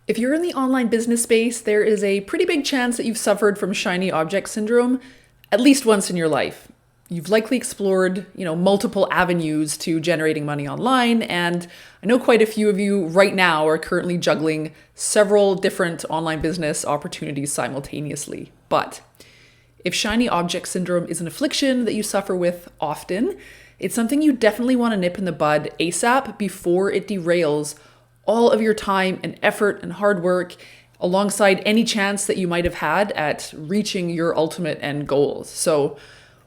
If you're in the online business space, there is a pretty big chance that you've suffered from shiny object syndrome at least once in your life. You've likely explored, multiple avenues to generating money online, and I know quite a few of you right now are currently juggling several different online business opportunities simultaneously. But if shiny object syndrome is an affliction that you suffer with often, it's something you definitely want to nip in the bud ASAP before it derails all of your time and effort and hard work alongside any chance that you might have had at reaching your ultimate end goals. So,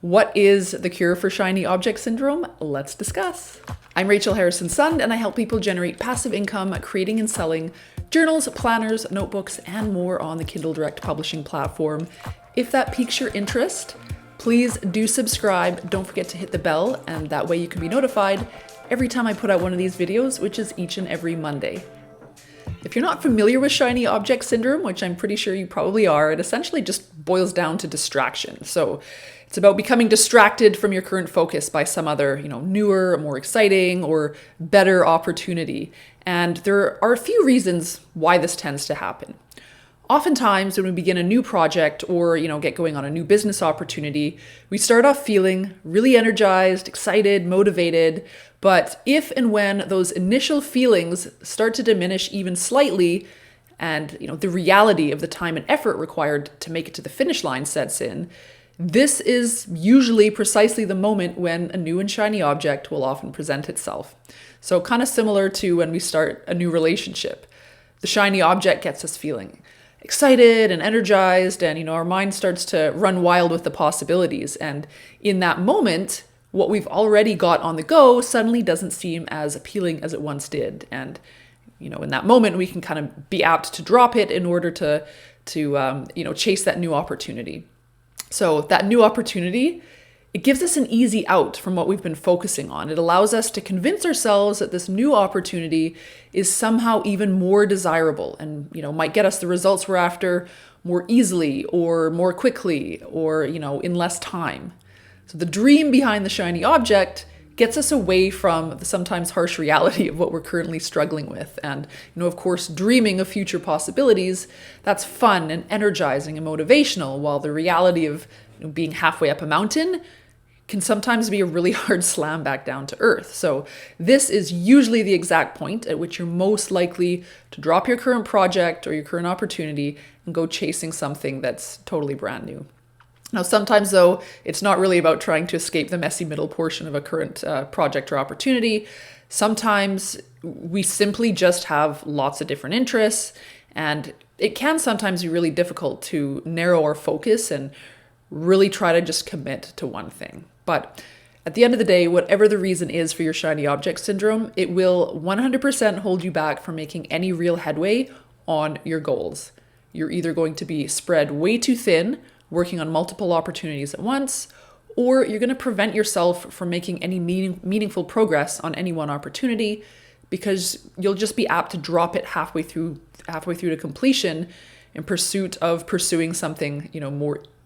what is the cure for shiny object syndrome? Let's discuss. I'm Rachel Harrison-Sund, and I help people generate passive income creating and selling journals, planners, notebooks, and more on the Kindle Direct publishing platform. If that piques your interest, please do subscribe. Don't forget to hit the bell, and that way you can be notified every time I put out one of these videos, which is each and every Monday. If you're not familiar with shiny object syndrome, which I'm pretty sure you probably are, it essentially just boils down to distraction. So it's about becoming distracted from your current focus by some other, newer, more exciting, or better opportunity. And there are a few reasons why this tends to happen. Oftentimes, when we begin a new project or, get going on a new business opportunity, we start off feeling really energized, excited, motivated. But if and when those initial feelings start to diminish even slightly, and, the reality of the time and effort required to make it to the finish line sets in, this is usually precisely the moment when a new and shiny object will often present itself. So kind of similar to when we start a new relationship. The shiny object gets us feeling excited and energized, and our mind starts to run wild with the possibilities. And in that moment, what we've already got on the go suddenly doesn't seem as appealing as it once did. And in that moment, we can kind of be apt to drop it in order to chase that new opportunity. So that new opportunity, it gives us an easy out from what we've been focusing on. It allows us to convince ourselves that this new opportunity is somehow even more desirable and, might get us the results we're after more easily or more quickly or, in less time. So the dream behind the shiny object gets us away from the sometimes harsh reality of what we're currently struggling with. And, of course, dreaming of future possibilities, that's fun and energizing and motivational, while the reality of being halfway up a mountain can sometimes be a really hard slam back down to earth. So this is usually the exact point at which you're most likely to drop your current project or your current opportunity and go chasing something that's totally brand new. Now, sometimes, though, it's not really about trying to escape the messy middle portion of a current project or opportunity. Sometimes we simply just have lots of different interests, and it can sometimes be really difficult to narrow our focus and really try to just commit to one thing. But at the end of the day, whatever the reason is for your shiny object syndrome, it will 100% hold you back from making any real headway on your goals. You're either going to be spread way too thin, working on multiple opportunities at once, or you're going to prevent yourself from making any meaningful progress on any one opportunity because you'll just be apt to drop it halfway through to completion in pursuit of pursuing something,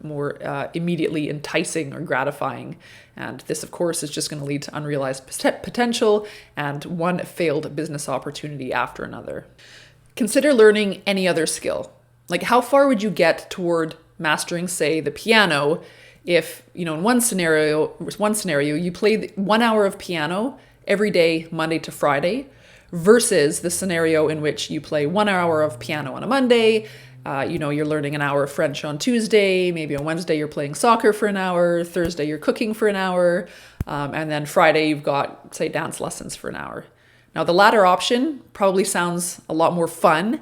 more immediately enticing or gratifying. And this, of course, is just going to lead to unrealized potential and one failed business opportunity after another. Consider learning any other skill. Like, how far would you get toward mastering, say, the piano if, in one scenario, you play 1 hour of piano every day, Monday to Friday, versus the scenario in which you play 1 hour of piano on a Monday, you're learning an hour of French on Tuesday, maybe on Wednesday you're playing soccer for an hour, Thursday you're cooking for an hour, and then Friday you've got, say, dance lessons for an hour. Now, the latter option probably sounds a lot more fun,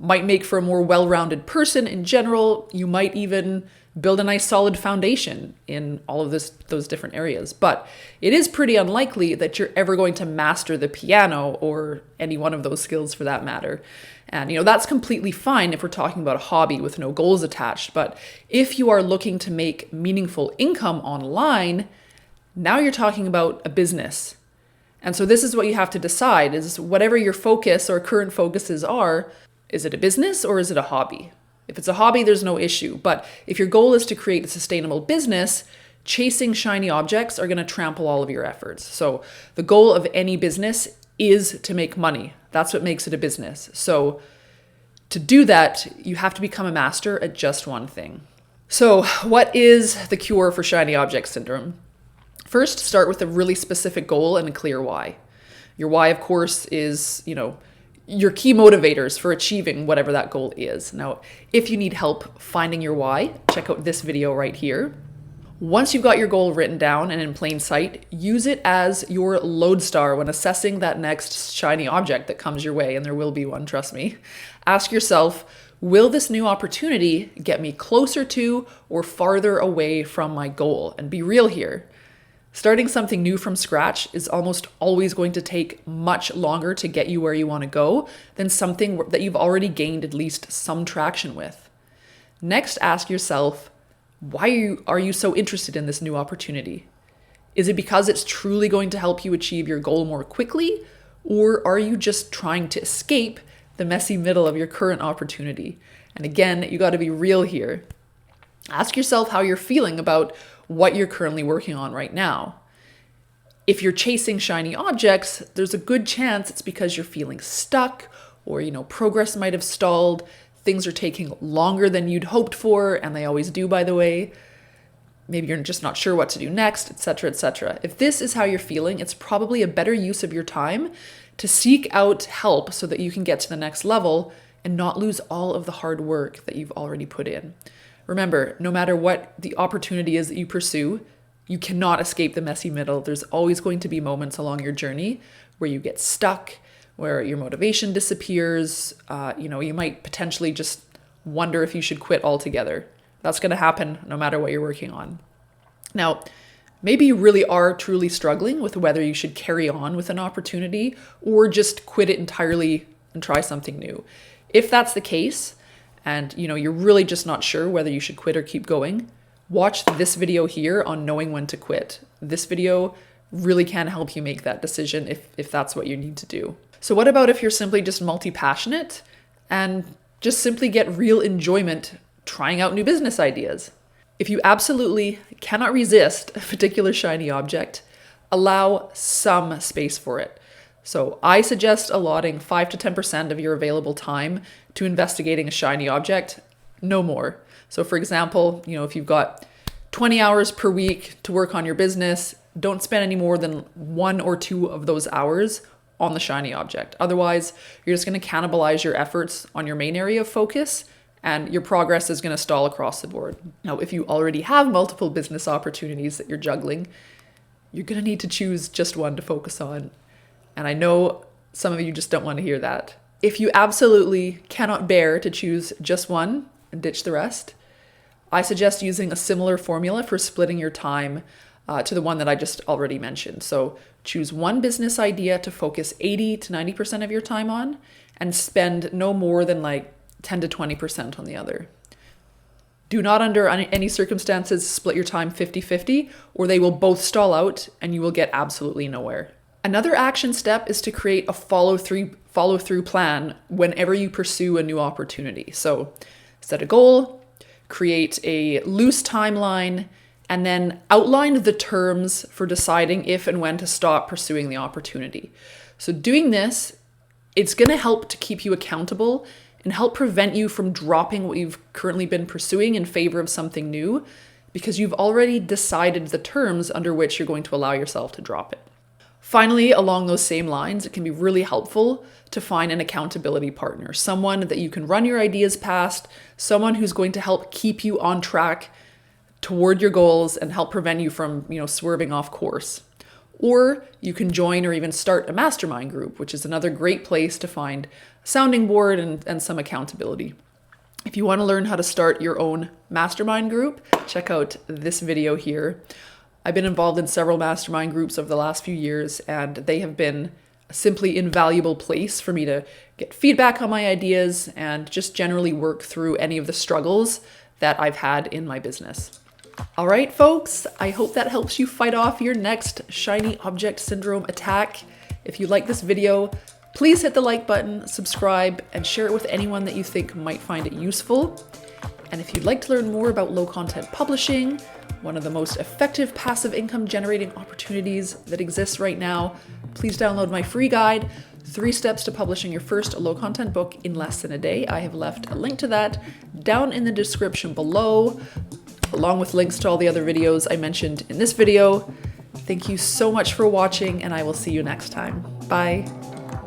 might make for a more well-rounded person in general. You might even build a nice solid foundation in all of those different areas. But it is pretty unlikely that you're ever going to master the piano or any one of those skills for that matter. And, that's completely fine if we're talking about a hobby with no goals attached. But if you are looking to make meaningful income online, now you're talking about a business. And so this is what you have to decide, is whatever your focus or current focuses are, is it a business or is it a hobby? If it's a hobby, there's no issue. But if your goal is to create a sustainable business, chasing shiny objects are going to trample all of your efforts. So the goal of any business is to make money. That's what makes it a business. So To do that, you have to become a master at just one thing. So, what is the cure for shiny object syndrome? First, start with a really specific goal and a clear why. Your why, of course, is, your key motivators for achieving whatever that goal is. Now, if you need help finding your why, check out this video right here. Once you've got your goal written down and in plain sight, use it as your lodestar when assessing that next shiny object that comes your way, and there will be one, trust me. Ask yourself, will this new opportunity get me closer to or farther away from my goal? And be real here. Starting something new from scratch is almost always going to take much longer to get you where you want to go than something that you've already gained at least some traction with. Next, ask yourself, why are you so interested in this new opportunity? Is it because it's truly going to help you achieve your goal more quickly? Or are you just trying to escape the messy middle of your current opportunity? And again, you got to be real here. Ask yourself how you're feeling about what you're currently working on right now. If you're chasing shiny objects, there's a good chance it's because you're feeling stuck or, progress might have stalled. Things are taking longer than you'd hoped for, and they always do, by the way. Maybe you're just not sure what to do next, etc., etc. If this is how you're feeling, it's probably a better use of your time to seek out help so that you can get to the next level and not lose all of the hard work that you've already put in. Remember, no matter what the opportunity is that you pursue, you cannot escape the messy middle. There's always going to be moments along your journey where you get stuck, where your motivation disappears. You might potentially just wonder if you should quit altogether. That's going to happen no matter what you're working on. Now, maybe you really are truly struggling with whether you should carry on with an opportunity or just quit it entirely and try something new. If that's the case, and you're really just not sure whether you should quit or keep going, watch this video here on knowing when to quit. This video really can help you make that decision if that's what you need to do. So what about if you're simply just multi-passionate and just simply get real enjoyment trying out new business ideas? If you absolutely cannot resist a particular shiny object, allow some space for it. So I suggest allotting 5 to 10% of your available time to investigating a shiny object, no more. So for example, if you've got 20 hours per week to work on your business, don't spend any more than 1 or 2 of those hours on the shiny object. Otherwise, you're just going to cannibalize your efforts on your main area of focus, and your progress is going to stall across the board. Now, if you already have multiple business opportunities that you're juggling, you're going to need to choose just one to focus on. And I know some of you just don't want to hear that. If you absolutely cannot bear to choose just one and ditch the rest, I suggest using a similar formula for splitting your time to the one that I just already mentioned. So choose one business idea to focus 80 to 90% of your time on and spend no more than 10 to 20% on the other. Do not under any circumstances split your time 50-50, or they will both stall out and you will get absolutely nowhere. Another action step is to create a follow-through plan whenever you pursue a new opportunity. So set a goal, create a loose timeline, and then outline the terms for deciding if and when to stop pursuing the opportunity. So doing this, it's going to help to keep you accountable and help prevent you from dropping what you've currently been pursuing in favor of something new, because you've already decided the terms under which you're going to allow yourself to drop it. Finally, along those same lines, it can be really helpful to find an accountability partner, someone that you can run your ideas past, someone who's going to help keep you on track toward your goals and help prevent you from, swerving off course. Or you can join or even start a mastermind group, which is another great place to find a sounding board and some accountability. If you want to learn how to start your own mastermind group, check out this video here. I've been involved in several mastermind groups over the last few years, and they have been a simply invaluable place for me to get feedback on my ideas and just generally work through any of the struggles that I've had in my business. All right, folks, I hope that helps you fight off your next shiny object syndrome attack. If you like this video, please hit the like button, subscribe, and share it with anyone that you think might find it useful. And if you'd like to learn more about low content publishing, one of the most effective passive income generating opportunities that exists right now, please download my free guide, 3 steps to publishing your first low content book in less than a day. I have left a link to that down in the description below, along with links to all the other videos I mentioned in this video. Thank you so much for watching, and I will see you next time. Bye.